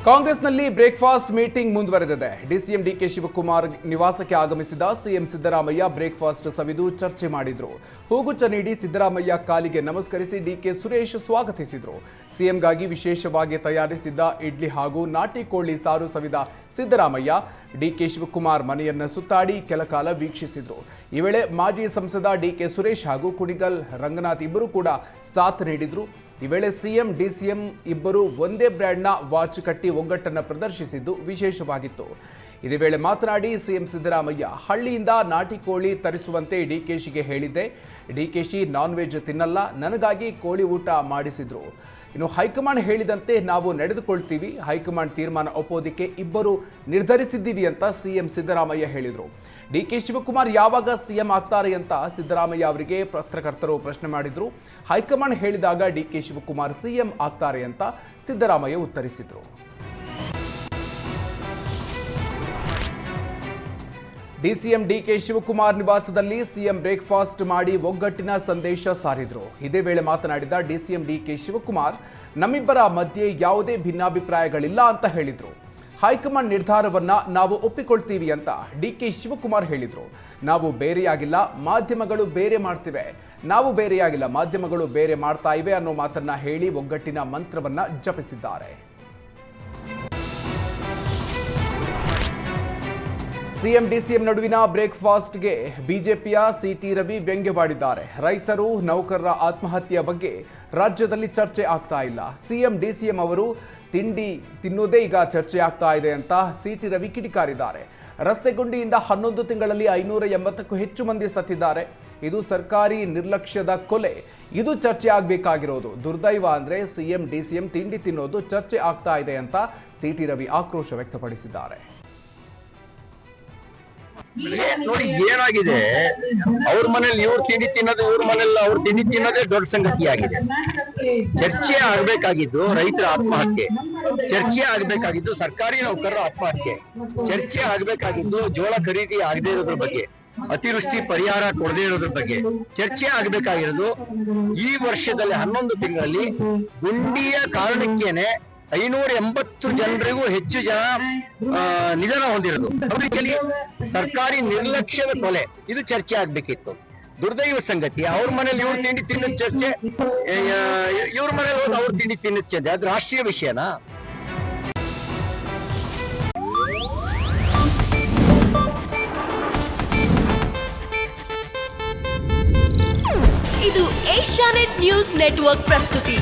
ಕಾಂಗ್ರೆಸ್ನಲ್ಲಿ breakfast meeting ಮುಂದುವರೆದಿದೆ. DCM DK Shivakumar ನಿವಾಸಕ್ಕೆ ಆಗಮಿಸಿದ ಸಿಎಂ ಸಿದ್ದರಾಮಯ್ಯ ಬ್ರೇಕ್ಫಾಸ್ಟ್ ಸವಿದು ಚರ್ಚೆ ಮಾಡಿದ್ರು. ಹೂಗುಚ್ಛ ನೀಡಿ ಸಿದ್ದರಾಮಯ್ಯ ಕಾಲಿಗೆ ನಮಸ್ಕರಿಸಿ ಡಿಕೆ ಸುರೇಶ್ ಸ್ವಾಗತಿಸಿದ್ರು. ಸಿಎಂಗಾಗಿ ವಿಶೇಷವಾಗಿ ತಯಾರಿಸಿದ್ದ ಇಡ್ಲಿ ಹಾಗೂ ನಾಟಿ ಕೋಳಿ ಸಾರು ಸವಿದ ಸಿದ್ದರಾಮಯ್ಯ ಡಿಕೆ ಶಿವಕುಮಾರ್ ಮನೆಯನ್ನ ಸುತ್ತಾಡಿ ಕೆಲಕಾಲ ವೀಕ್ಷಿಸಿದ್ರು. ಈ ವೇಳೆ ಮಾಜಿ ಸಂಸದ ಡಿಕೆ ಸುರೇಶ್ ಹಾಗೂ ಕುಣಿಗಲ್ ರಂಗನಾಥ್ ಇಬ್ಬರು ಕೂಡ ಸಾಥ್ ನೀಡಿದ್ರು. ಈ ವೇಳೆ ಸಿಎಂ ಡಿಸಿಎಂ ಇಬ್ಬರು ಒಂದೇ ಬ್ರ್ಯಾಂಡ್ನ ವಾಚ್ ಕಟ್ಟಿ ಒಗ್ಗಟ್ಟನ್ನು ಪ್ರದರ್ಶಿಸಿದ್ದು ವಿಶೇಷವಾಗಿತ್ತು. ಇದೇ ವೇಳೆ ಮಾತನಾಡಿ ಸಿಎಂ ಸಿದ್ದರಾಮಯ್ಯ ಹಳ್ಳಿಯಿಂದ ನಾಟಿ ಕೋಳಿ ತರಿಸುವಂತೆ ಡಿಕೆಶಿಗೆ ಹೇಳಿದ್ದೆ. ಡಿಕೆಶಿ ನಾನ್ ವೆಜ್ ತಿನ್ನಲ್ಲ, ನನಗಾಗಿ ಕೋಳಿ ಊಟ ಮಾಡಿಸಿದ್ರು. ಇನ್ನು ಹೈಕಮಾಂಡ್ ಹೇಳಿದಂತೆ ನಾವು ನಡೆದುಕೊಳ್ತೀವಿ, ಹೈಕಮಾಂಡ್ ತೀರ್ಮಾನ ಒಪ್ಪೋದಕ್ಕೆ ಇಬ್ಬರು ನಿರ್ಧರಿಸಿದ್ದೀವಿ ಅಂತ ಸಿಎಂ ಸಿದ್ದರಾಮಯ್ಯ ಹೇಳಿದರು. ಡಿಕೆ ಶಿವಕುಮಾರ್ ಯಾವಾಗ ಸಿಎಂ ಆಗ್ತಾರೆ ಅಂತ ಸಿದ್ದರಾಮಯ್ಯ ಅವರಿಗೆ ಪತ್ರಕರ್ತರು ಪ್ರಶ್ನೆ ಮಾಡಿದ್ರು. ಹೈಕಮಾಂಡ್ ಹೇಳಿದಾಗ ಡಿಕೆ ಶಿವಕುಮಾರ್ ಸಿಎಂ ಆಗ್ತಾರೆ ಅಂತ ಸಿದ್ದರಾಮಯ್ಯ ಉತ್ತರಿಸಿದ್ರು. ಡಿಸಿಎಂ ಡಿಕೆ ಶಿವಕುಮಾರ್ ನಿವಾಸದಲ್ಲಿ ಸಿಎಂ ಬ್ರೇಕ್ಫಾಸ್ಟ್ ಮಾಡಿ ಒಗ್ಗಟ್ಟಿನ ಸಂದೇಶ ಸಾರಿದ್ರು. ಇದೇ ವೇಳೆ ಮಾತನಾಡಿದ ಡಿಸಿಎಂ ಡಿಕೆ ಶಿವಕುಮಾರ್, ನಮ್ಮಿಬ್ಬರ ಮಧ್ಯೆ ಯಾವುದೇ ಭಿನ್ನಾಭಿಪ್ರಾಯಗಳಿಲ್ಲ ಅಂತ ಹೇಳಿದ್ರು. ಹೈಕಮಾಂಡ್ ನಿರ್ಧಾರವನ್ನ ನಾವು ಒಪ್ಪಿಕೊಳ್ತೀವಿ ಅಂತ ಡಿಕೆ ಶಿವಕುಮಾರ್ ಹೇಳಿದ್ರು. ನಾವು ಬೇರೆಯಾಗಿಲ್ಲ, ಮಾಧ್ಯಮಗಳು ಬೇರೆ ಮಾಡ್ತಿವೆ, ನಾವು ಬೇರೆಯಾಗಿಲ್ಲ, ಮಾಧ್ಯಮಗಳು ಬೇರೆ ಮಾಡ್ತಾ ಇವೆ ಅನ್ನೋ ಮಾತನ್ನ ಹೇಳಿ ಒಗ್ಗಟ್ಟಿನ ಮಂತ್ರವನ್ನ ಜಪಿಸಿದ್ದಾರೆ. ಸಿಎಂ ಡಿಸಿಎಂ ನಡುವಿನ ಬ್ರೇಕ್ಫಾಸ್ಟ್ಗೆ ಬಿಜೆಪಿಯ ಸಿಟಿ ರವಿ ವ್ಯಂಗ್ಯವಾಡಿದ್ದಾರೆ. ರೈತರು ನೌಕರರ ಆತ್ಮಹತ್ಯೆ ಬಗ್ಗೆ ರಾಜ್ಯದಲ್ಲಿ ಚರ್ಚೆ ಆಗ್ತಾ ಇಲ್ಲ, ಸಿಎಂ ಡಿಸಿಎಂ ಅವರು ತಿಂಡಿ ತಿನ್ನೋದೇ ಈಗ ಚರ್ಚೆ ಆಗ್ತಾ ಇದೆ ಅಂತ ಸಿಟಿ ರವಿ ಕಿಡಿಕಾರಿದ್ದಾರೆ. ರಸ್ತೆ ಗುಂಡಿಯಿಂದ 11 ತಿಂಗಳಲ್ಲಿ 580ಕ್ಕೂ ಹೆಚ್ಚು ಮಂದಿ ಸತ್ತಿದ್ದಾರೆ. ಇದು ಸರ್ಕಾರಿ ನಿರ್ಲಕ್ಷ್ಯದ ಕೊಲೆ, ಇದು ಚರ್ಚೆ ಆಗಬೇಕಾಗಿರೋದು. ದುರ್ದೈವ ಅಂದ್ರೆ ಸಿಎಂ ಡಿಸಿಎಂ ತಿಂಡಿ ತಿನ್ನೋದು ಚರ್ಚೆ ಆಗ್ತಾ ಇದೆ ಅಂತ ಸಿಟಿ ರವಿ ಆಕ್ರೋಶ ವ್ಯಕ್ತಪಡಿಸಿದ್ದಾರೆ. ನೋಡಿ ಏನಾಗಿದೆ, ಅವ್ರ ಮನೇಲಿ ಇವ್ರು ತಿಂಡಿ ತಿನ್ನೋದು, ಇವ್ರ ಮನೇಲಿ ಅವ್ರು ತಿಂಡಿ ತಿನ್ನೋದೇ ದೊಡ್ಡ ಸಂಗತಿಯಾಗಿದೆ. ಚರ್ಚೆ ಆಗ್ಬೇಕಾಗಿದ್ದು ರೈತರ ಆತ್ಮಹತ್ಯೆ, ಚರ್ಚೆ ಆಗ್ಬೇಕಾಗಿದ್ದು ಸರ್ಕಾರಿ ನೌಕರರ ಆತ್ಮಹತ್ಯೆ, ಚರ್ಚೆ ಆಗ್ಬೇಕಾಗಿದ್ದು ಜೋಳ ಖರೀದಿ ಆಗದೆ ಇರೋದ್ರ ಬಗ್ಗೆ, ಅತಿವೃಷ್ಟಿ ಪರಿಹಾರ ಕೊಡದೇ ಇರೋದ್ರ ಬಗ್ಗೆ ಚರ್ಚೆ ಆಗ್ಬೇಕಾಗಿರೋದು. ಈ ವರ್ಷದಲ್ಲಿ 11 ತಿಂಗಳಲ್ಲಿ ಗುಂಡಿಯ ಕಾರಣಕ್ಕೇನೆ 580 ಜನರಿಗೂ ಹೆಚ್ಚು ಜನ ನಿಧನ ಹೊಂದಿರೋದು. ಅವರಿಗೆ ಸರ್ಕಾರಿ ನಿರ್ಲಕ್ಷ್ಯದ ಕೊಲೆ, ಇದು ಚರ್ಚೆ ಆಗ್ಬೇಕಿತ್ತು. ದುರ್ದೈವ ಸಂಗತಿ, ಅವ್ರ ಮನೇಲಿ ಇವ್ರು ತಿಂಡಿ ತಿನ್ನೋದ್ ಚರ್ಚೆ, ಇವ್ರ ಮನೇಲಿ ಹೋದ್ ಅವ್ರು ತಿಂಡಿ ತಿನ್ನೋದ್ ಚರ್ಚೆ, ಅದು ರಾಷ್ಟ್ರೀಯ ವಿಷಯನಾ? ಇದು ಏಷ್ಯಾನೆಟ್ ನ್ಯೂಸ್ ನೆಟ್ವರ್ಕ್ ಪ್ರಸ್ತುತಿ.